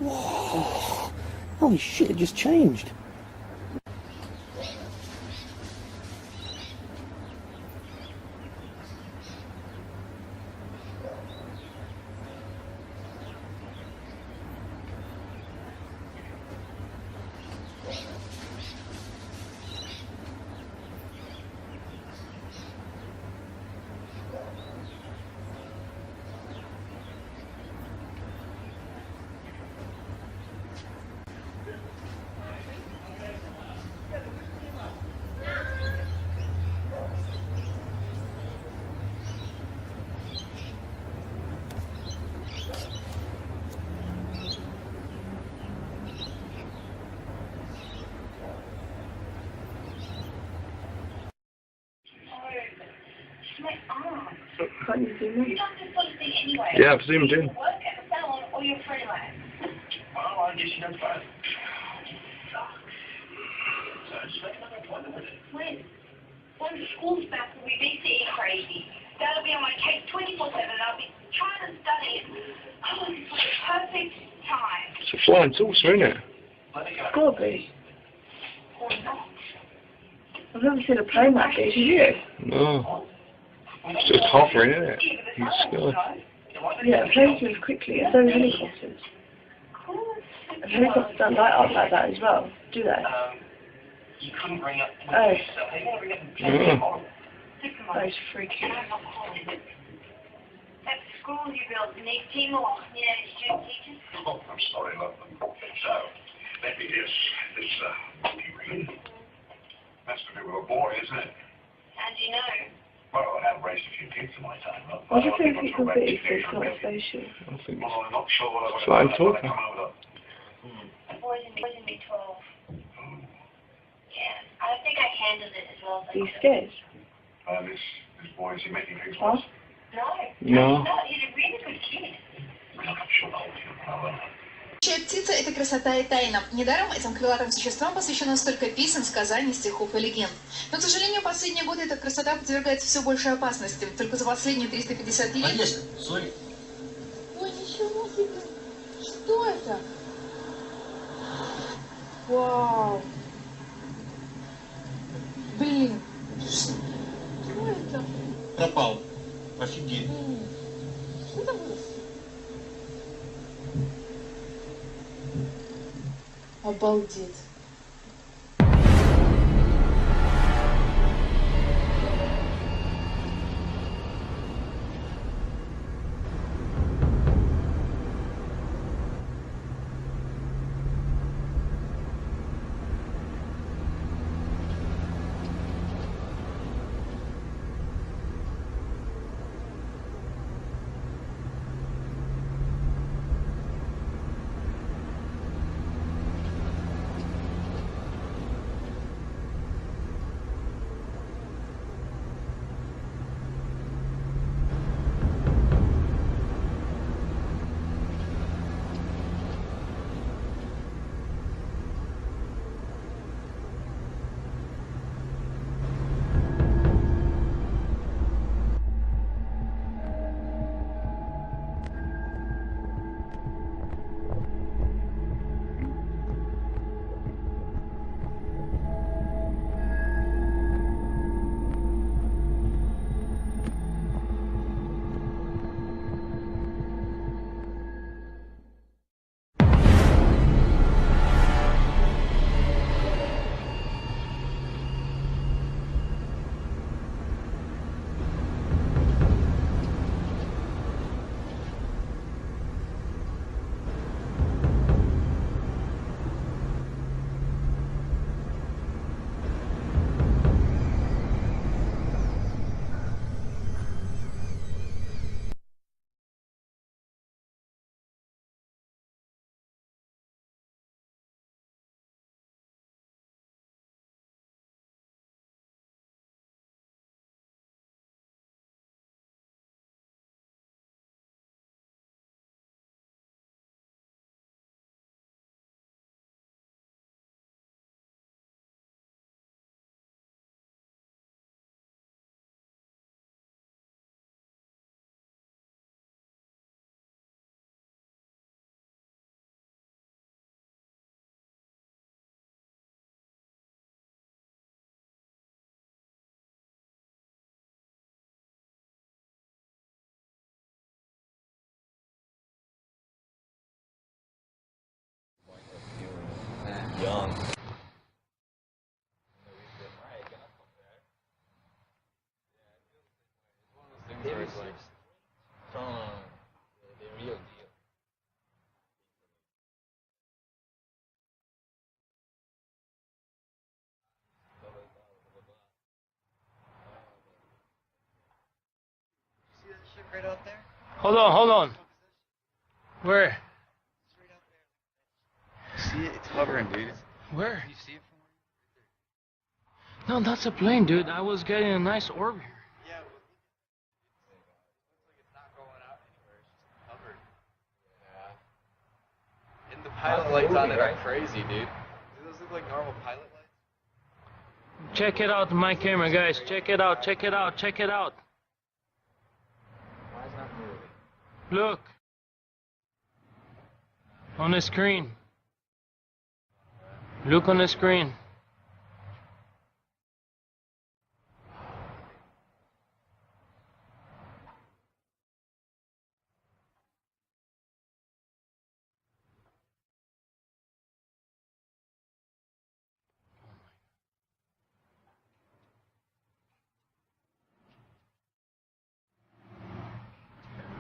Whoa. Holy shit, it just changed. Can't you zoom in? Yeah, I've zoomed in. Well, I guess you don't both. So just make another appointment with it. When school's back, we'll be BCE crazy. That'll be on my case 24/7. I'll be trying to study it. Oh, it's like the perfect time. It's a flying saucer, isn't it? It's gotta be. Or not. I've never seen a plane like this, you? No. It's just hovering, isn't it? In the sky. Yeah, planes move quickly, and so do helicopters. And helicopters don't light up like that as well, do they? You couldn't bring up. Oh. You want to bring up Those freaky. That school you built needs Timor, student teachers. Oh, I'm sorry, love. So, let me guess. This monkey ring. That's to do with a boy, isn't it? How'd you know? Well, I have raised a few kids in my time. What do you think it could be if it's not a spaceship? I think Well, I'm not sure what I was flying going to saucer. come over. Boys in B12. Yeah, I think I handled it as well as I Are you could. scared? This boy, is he making things Huh? worse? No. No, he's a really good kid. I'm sure I'll Птица – это красота и тайна. Недаром этим крылатым существам посвящено столько писем, сказаний, стихов и легенд. Но, к сожалению, последние годы эта красота подвергается все большей опасности. Только за последние 350 лет... Конечно, сори. Ой, ничего себе! Что это? Вау! Блин! Что это? Пропал. Офигеть. Что это было? Обалдеть. it's like, the real deal. See that shit right out there? Hold on. Where? See it? It's hovering, dude. Where? You see it from No, that's a plane, dude. I was getting a nice orb here. Yeah, but looks like it's not going out anywhere. It's just hovering. Yeah. And the pilot lights on it are crazy, dude. Do those look like normal pilot lights? Check it out, my camera, guys. Check it out. Why is it not moving? Look. On the screen. Look on the screen.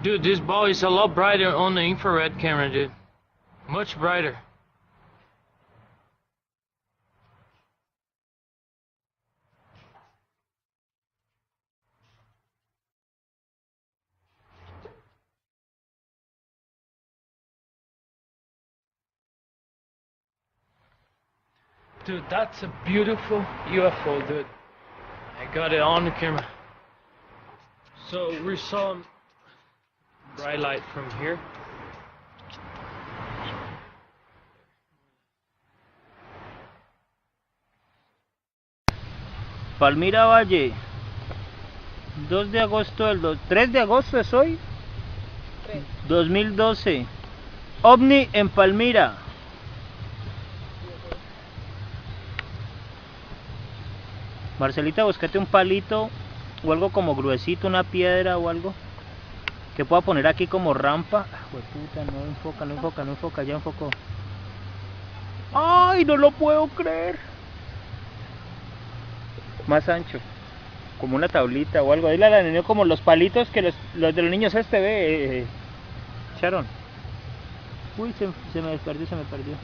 Dude, this ball is a lot brighter on the infrared camera, dude. Much brighter. Dude, that's a beautiful UFO, dude. I got it on the camera. So we saw bright light from here. Palmira Valle, 2 de agosto del 3 de agosto es hoy, 2012. OVNI en Palmira. Marcelita, búscate un palito o algo como gruesito, una piedra o algo que pueda poner aquí como rampa. Puta, no enfoca, ya enfocó. ¡Ay, no lo puedo creer! Más ancho, como una tablita o algo. Dile a la niña como los palitos que los de los niños ve, Sharon. Uy, se me perdió.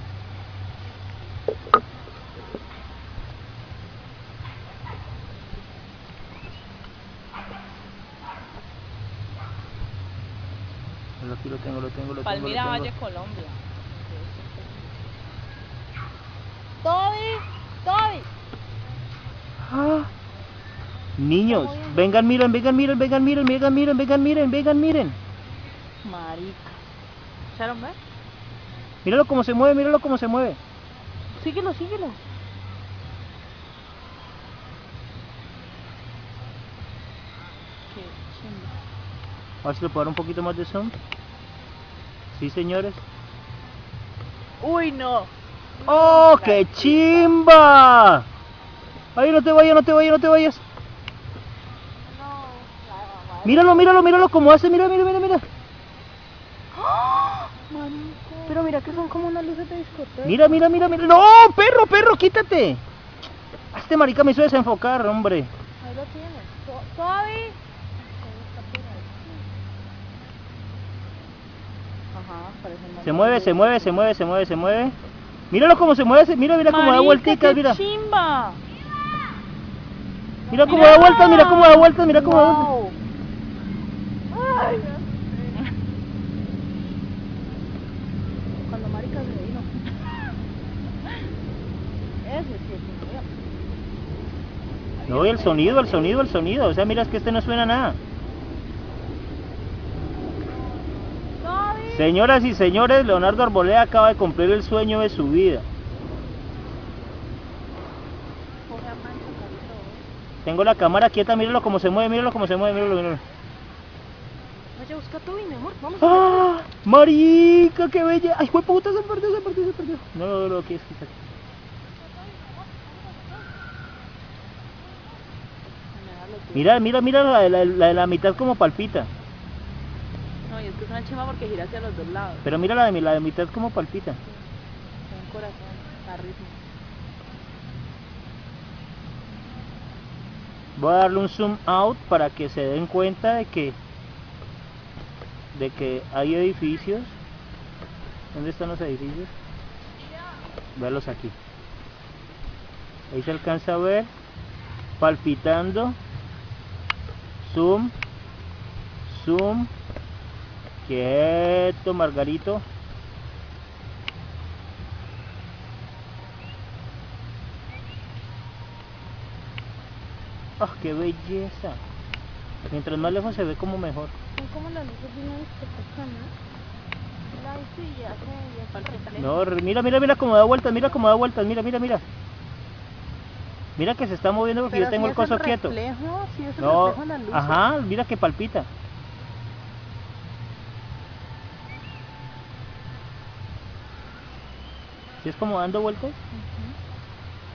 Aquí lo tengo. Palmira Valle, Colombia. Toby. Ah. Niños, vengan, miren. Marica. ¿Sharon ve? Míralo cómo se mueve. Síguelo. Qué chimba. A ver si le puedo dar un poquito más de zoom. Sí, señores. Uy, no. ¡Oh, qué chimba! Ay, no te vayas. Míralo cómo hace, mira. Pero mira que son como unas luces de discoteca. Mira. ¡No, perro, quítate! Este marica me hizo desenfocar, hombre. Ahí lo tienes. Toby. Ajá, parece más. Se mueve. Míralo cómo se mueve, mira cómo da vuelticas, mira. Chimba. Mira cómo da vueltas, Wow. Ay, cuando marica se vino. Ese sí es un No, y el sonido. O sea, mira, es que este no suena nada. Señoras y señores, Leonardo Arboleda acaba de cumplir el sueño de su vida. Tengo la cámara quieta, míralo cómo se mueve, míralo. Vaya, busca tu mi amor, vamos. ¡Ah! ¡Marica, qué bella! ¡Ay, fue puta, se perdió! No, aquí es que está aquí. Mira la de la mitad como palpita. No, y es que es una chimba porque gira hacia los dos lados. Pero mira la de mitad como palpita. Sí. Un corazón, a ritmo. Voy a darle un zoom out para que se den cuenta de que de que hay edificios. ¿Dónde están los edificios? Véalos aquí. Ahí se alcanza a ver, palpitando. Zoom, zoom. Quieto, Margarito. ¡Ah, qué belleza! Mientras más lejos se ve como mejor. Son como las luces de una discoteca, ¿no? Ay, sí, ya se No, mira, mira, mira cómo da vueltas, mira cómo da vueltas, mira, mira, mira. Mira que se está moviendo porque yo tengo el coso quieto. Si es el No, reflejo en la luz. ajá, mira que palpita. ¿Sí es como dando vueltas?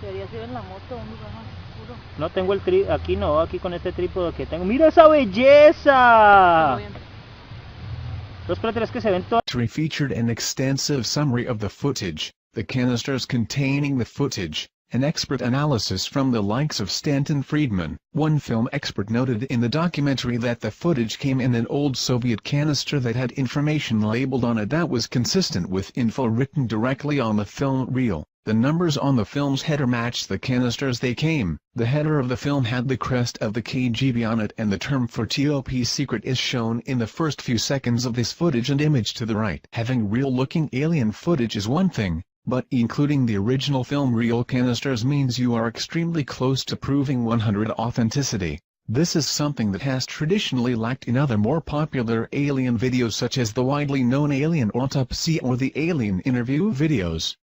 Debería ser en la moto, un lugar más oscuro. No tengo el aquí no, aquí con este trípode que tengo. ¡Mira esa belleza! Los cráteres que se ven todos. Featured an extensive summary of the footage, the canisters containing the footage, an expert analysis from the likes of Stanton Friedman. One film expert noted in the documentary that the footage came in an old Soviet canister that had information labeled on it that was consistent with info written directly on the film reel. The numbers on the film's header matched the canisters they came. The header of the film had the crest of the KGB on it, and the term for top secret is shown in the first few seconds of this footage and image to the right. Having real-looking alien footage is one thing, but including the original film reel canisters means you are extremely close to proving 100% authenticity. This is something that has traditionally lacked in other more popular alien videos such as the widely known Alien Autopsy or the Alien Interview videos.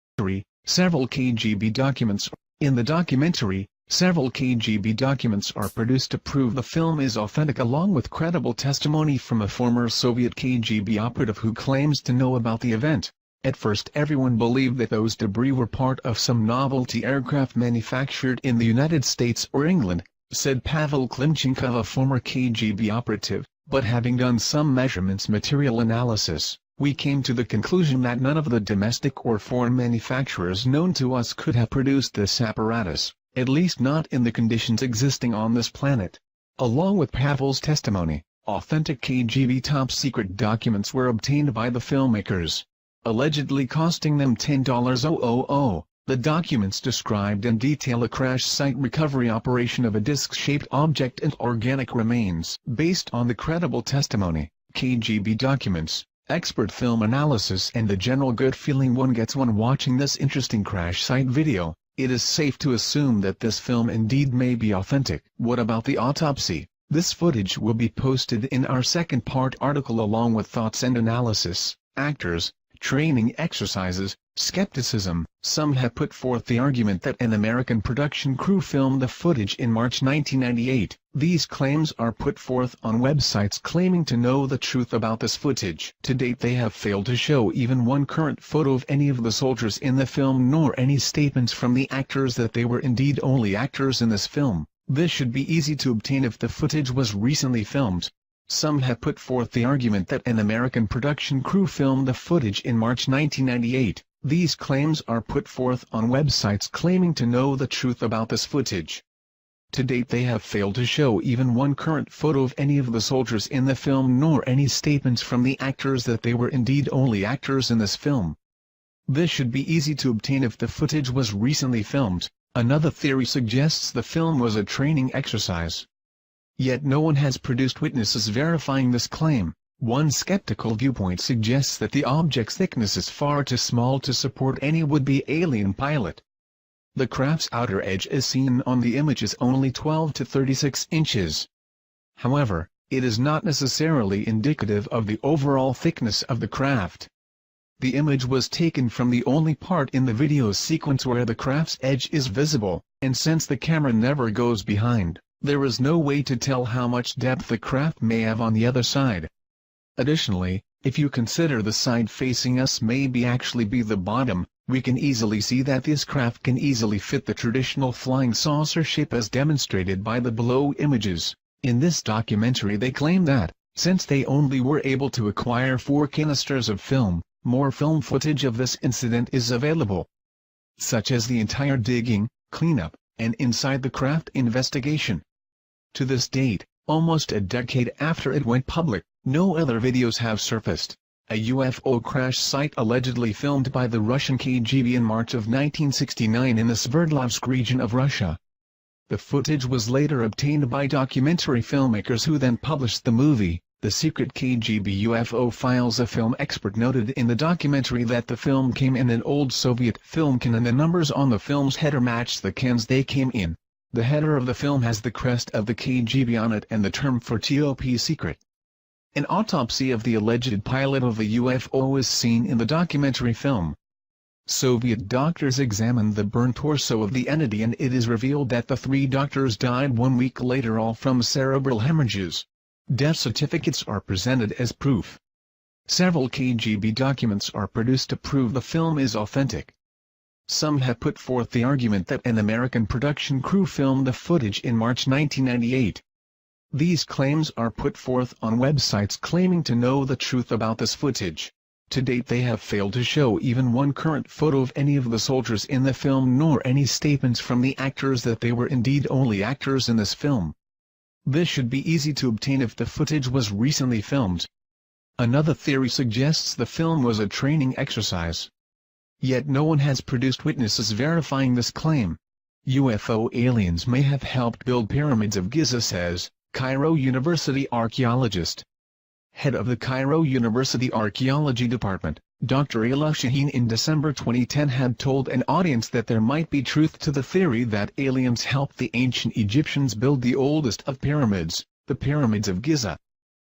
Several KGB documents. In the documentary, several KGB documents are produced to prove the film is authentic, along with credible testimony from a former Soviet KGB operative who claims to know about the event. At first everyone believed that those debris were part of some novelty aircraft manufactured in the United States or England, said Pavel Klimchenkov, a former KGB operative, but having done some measurements material analysis, we came to the conclusion that none of the domestic or foreign manufacturers known to us could have produced this apparatus, at least not in the conditions existing on this planet. Along with Pavel's testimony, authentic KGB top-secret documents were obtained by the filmmakers, allegedly costing them $10,000. The documents described in detail a crash site recovery operation of a disc-shaped object and organic remains. Based on the credible testimony, KGB documents, expert film analysis and the general good feeling one gets when watching this interesting crash site video, it is safe to assume that this film indeed may be authentic. What about the autopsy? This footage will be posted in our second part article along with thoughts and analysis, actors, training exercises, skepticism. Some have put forth the argument that an American production crew filmed the footage in March 1998. These claims are put forth on websites claiming to know the truth about this footage. To date they have failed to show even one current photo of any of the soldiers in the film, nor any statements from the actors that they were indeed only actors in this film. This should be easy to obtain if the footage was recently filmed. Some have put forth the argument that an American production crew filmed the footage in March 1998. These claims are put forth on websites claiming to know the truth about this footage. To date they have failed to show even one current photo of any of the soldiers in the film, nor any statements from the actors that they were indeed only actors in this film. This should be easy to obtain if the footage was recently filmed. Another theory suggests the film was a training exercise. Yet no one has produced witnesses verifying this claim. One skeptical viewpoint suggests that the object's thickness is far too small to support any would-be alien pilot. The craft's outer edge as seen on the image is only 12 to 36 inches. However, it is not necessarily indicative of the overall thickness of the craft. The image was taken from the only part in the video sequence where the craft's edge is visible, and since the camera never goes behind, there is no way to tell how much depth the craft may have on the other side. Additionally, if you consider the side facing us may actually be the bottom, we can easily see that this craft can easily fit the traditional flying saucer shape as demonstrated by the below images. In this documentary they claim that, since they only were able to acquire 4 canisters of film, more film footage of this incident is available, such as the entire digging, cleanup, and inside the craft investigation. To this date, Almost a decade after it went public, no other videos have surfaced. A UFO crash site allegedly filmed by the Russian KGB in March of 1969 in the Sverdlovsk region of Russia. The footage was later obtained by documentary filmmakers who then published the movie, The Secret KGB UFO Files. A film expert noted in the documentary that the film came in an old Soviet film can and the numbers on the film's header matched the cans they came in. The header of the film has the crest of the KGB on it and the term for top secret. An autopsy of the alleged pilot of the UFO is seen in the documentary film. Soviet doctors examined the burnt torso of the entity and it is revealed that the 3 doctors died 1 week later, all from cerebral hemorrhages. Death certificates are presented as proof. Several KGB documents are produced to prove the film is authentic. Some have put forth the argument that an American production crew filmed the footage in March 1998. These claims are put forth on websites claiming to know the truth about this footage. To date they have failed to show even one current photo of any of the soldiers in the film nor any statements from the actors that they were indeed only actors in this film. This should be easy to obtain if the footage was recently filmed. Another theory suggests the film was a training exercise. Yet no one has produced witnesses verifying this claim. UFO aliens may have helped build pyramids of Giza, says Cairo University archaeologist. Head of the Cairo University Archaeology Department, Dr. Ayla Shaheen, in December 2010 had told an audience that there might be truth to the theory that aliens helped the ancient Egyptians build the oldest of pyramids, the pyramids of Giza.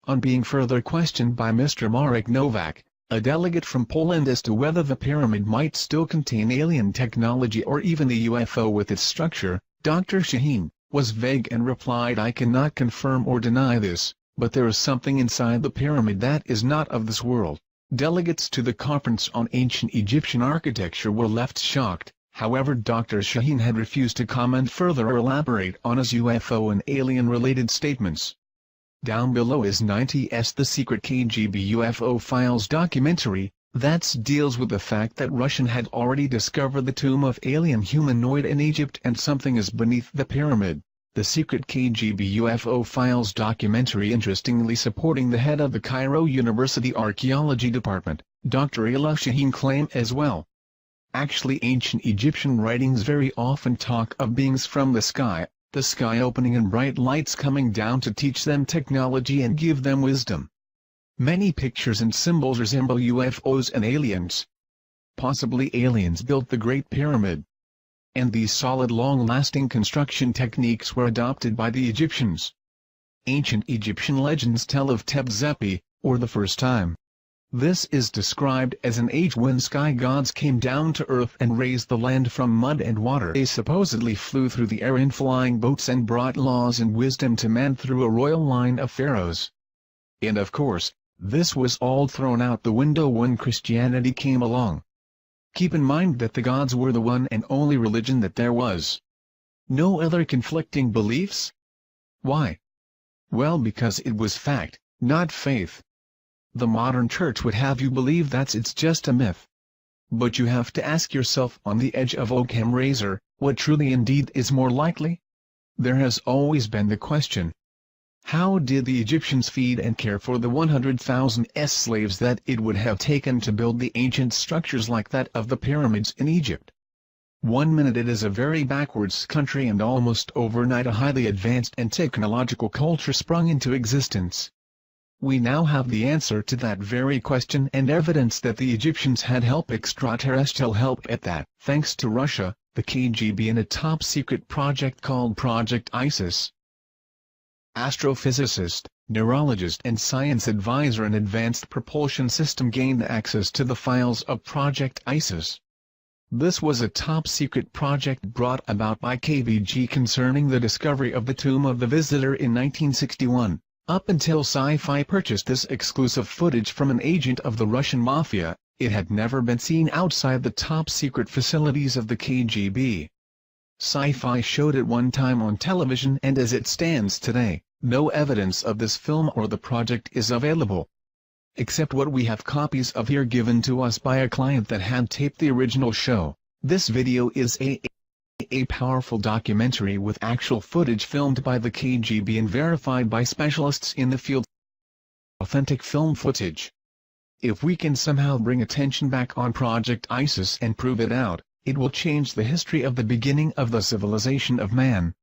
On being further questioned by Mr. Marek Nowak, a delegate from Poland, as to whether the pyramid might still contain alien technology or even the UFO with its structure, Dr. Shaheen was vague and replied, "I cannot confirm or deny this, but there is something inside the pyramid that is not of this world." Delegates to the conference on ancient Egyptian architecture were left shocked. However, Dr. Shaheen had refused to comment further or elaborate on his UFO and alien-related statements. Down below is 90's The Secret KGB UFO Files documentary, that deals with the fact that Russian had already discovered the tomb of alien humanoid in Egypt and something is beneath the pyramid. The Secret KGB UFO Files documentary interestingly supporting the head of the Cairo University Archaeology Department, Dr. Ayla Shaheen, claim as well. Actually, ancient Egyptian writings very often talk of beings from the sky opening and bright lights coming down to teach them technology and give them wisdom. Many pictures and symbols resemble UFOs and aliens. Possibly aliens built the Great Pyramid. And these solid long-lasting construction techniques were adopted by the Egyptians. Ancient Egyptian legends tell of Tebzepi, or the first time. This is described as an age when sky gods came down to earth and raised the land from mud and water. They supposedly flew through the air in flying boats and brought laws and wisdom to man through a royal line of pharaohs. And of course, this was all thrown out the window when Christianity came along. Keep in mind that the gods were the one and only religion that there was. No other conflicting beliefs? Why? Well, because it was fact, not faith. The modern church would have you believe that it's just a myth. But you have to ask yourself, on the edge of Occam razor, what truly indeed is more likely? There has always been the question. How did the Egyptians feed and care for the 100,000 slaves that it would have taken to build the ancient structures like that of the pyramids in Egypt? 1 minute it is a very backwards country and almost overnight a highly advanced and technological culture sprung into existence. We now have the answer to that very question and evidence that the Egyptians had extraterrestrial help at that, thanks to Russia, the KGB, and a top-secret project called Project ISIS. Astrophysicist, neurologist and science advisor in Advanced Propulsion System gained access to the files of Project ISIS. This was a top-secret project brought about by KGB concerning the discovery of the tomb of the visitor in 1961. Up until Sci-Fi purchased this exclusive footage from an agent of the Russian mafia, it had never been seen outside the top-secret facilities of the KGB. Sci-Fi showed it one time on television, and as it stands today, no evidence of this film or the project is available. Except what we have copies of here given to us by a client that had taped the original show. This video is a a powerful documentary with actual footage filmed by the KGB and verified by specialists in the field. Authentic film footage. If we can somehow bring attention back on Project ISIS and prove it out, it will change the history of the beginning of the civilization of man.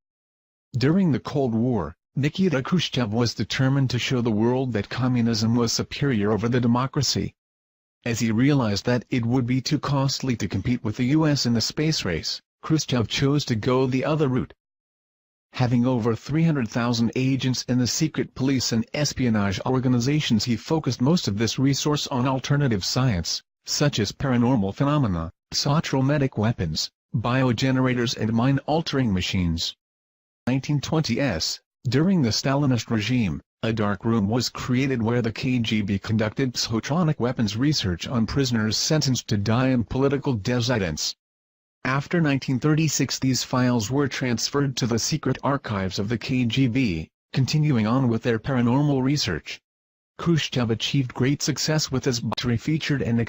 During the Cold War, Nikita Khrushchev was determined to show the world that communism was superior over the democracy. As he realized that it would be too costly to compete with the US in the space race, Khrushchev chose to go the other route. Having over 300,000 agents in the secret police and espionage organizations, he focused most of this resource on alternative science, such as paranormal phenomena, psychometric weapons, biogenerators and mind-altering machines. 1920s, during the Stalinist regime, a dark room was created where the KGB conducted psychotronic weapons research on prisoners sentenced to die and political dissidents. After 1936, these files were transferred to the secret archives of the KGB, continuing on with their paranormal research. Khrushchev achieved great success with his battery featured and